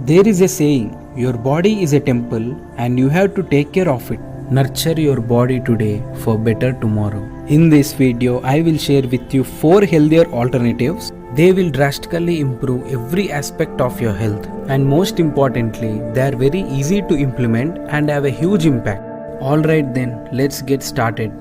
There is a saying, your body is a temple and you have to take care of it. Nurture your body today for better tomorrow. In this video, I will share with you 4 healthier alternatives. They will drastically improve every aspect of your health. And most importantly, they are very easy to implement and have a huge impact. Alright then, let's get started.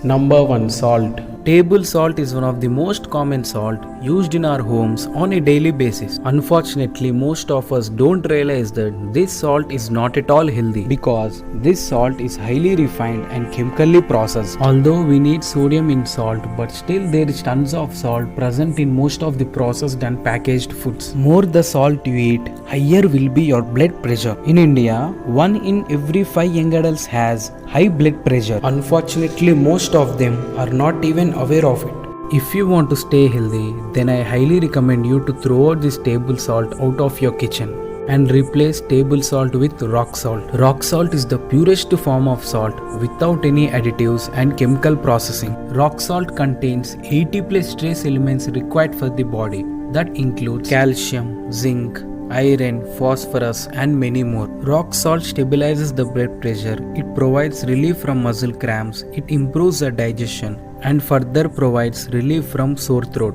Number 1. Salt. Table salt is one of the most common salt used in our homes on a daily basis. Unfortunately, most of us don't realize that this salt is not at all healthy because this salt is highly refined and chemically processed. Although we need sodium in salt, but still there is tons of salt present in most of the processed and packaged foods. More the salt you eat, higher will be your blood pressure. In India, 1 in every 5 young adults has high blood pressure. Unfortunately, most of them are not even aware of it. If you want to stay healthy, then I highly recommend you to throw out this table salt out of your kitchen and replace table salt with rock salt. Rock salt is the purest form of salt without any additives and chemical processing. Rock salt contains 80 plus trace elements required for the body. That includes calcium, zinc, iron, phosphorus and many more. Rock salt stabilizes the blood pressure, it provides relief from muscle cramps, it improves the digestion and further provides relief from sore throat.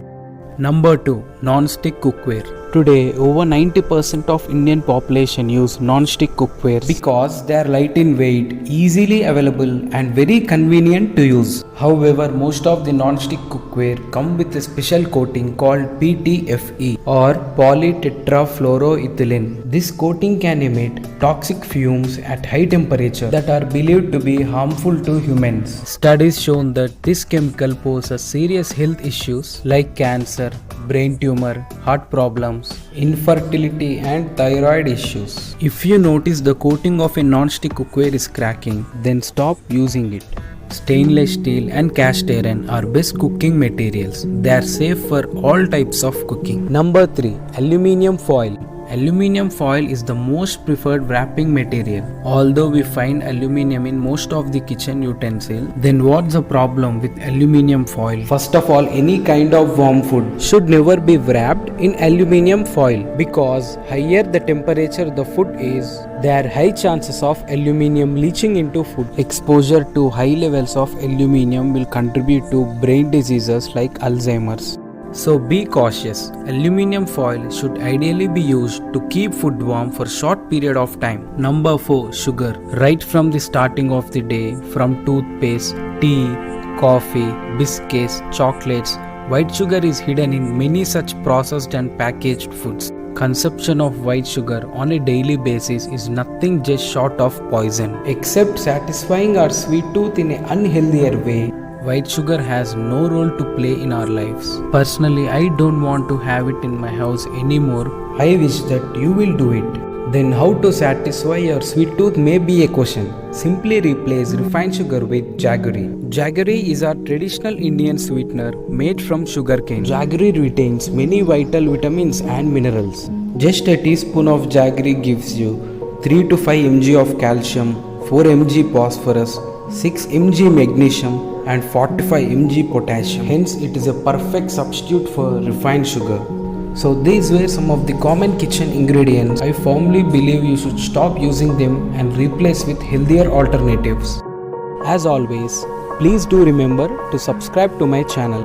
Number 2. Non-stick cookware. Today, over 90% of Indian population use non-stick cookware because they are light in weight, easily available and very convenient to use. However, most of the non-stick cookware come with a special coating called PTFE or polytetrafluoroethylene. This coating can emit toxic fumes at high temperature that are believed to be harmful to humans. Studies shown that this chemical poses serious health issues like cancer, brain tumor, heart problems, infertility and thyroid issues. If you notice the coating of a non-stick cookware is cracking, then stop using it. Stainless steel and cast iron are best cooking materials. They are safe for all types of cooking. Number 3. Aluminium foil. Aluminium foil is the most preferred wrapping material. Although we find aluminium in most of the kitchen utensils, then what's the problem with aluminium foil? First of all, any kind of warm food should never be wrapped in aluminium foil because higher the temperature the food is, there are high chances of aluminium leaching into food. Exposure to high levels of aluminium will contribute to brain diseases like Alzheimer's. So be cautious. Aluminium foil should ideally be used to keep food warm for short period of time. Number 4. Sugar. Right from the starting of the day, from toothpaste, tea, coffee, biscuits, chocolates, white sugar is hidden in many such processed and packaged foods. Consumption of white sugar on a daily basis is nothing just short of poison. Except satisfying our sweet tooth in an unhealthier way, white sugar has no role to play in our lives. Personally, I don't want to have it in my house anymore. I wish that you will do it. Then how to satisfy your sweet tooth may be a question. Simply replace refined sugar with jaggery. Jaggery is our traditional Indian sweetener made from sugarcane. Jaggery retains many vital vitamins and minerals. Just a teaspoon of jaggery gives you 3 to 5 mg of calcium, 4 mg phosphorus, 6 mg magnesium and 45 mg potassium. Hence, it is a perfect substitute for refined sugar. So these were some of the common kitchen ingredients. I firmly believe you should stop using them and replace with healthier alternatives. As always, please do remember to subscribe to my channel.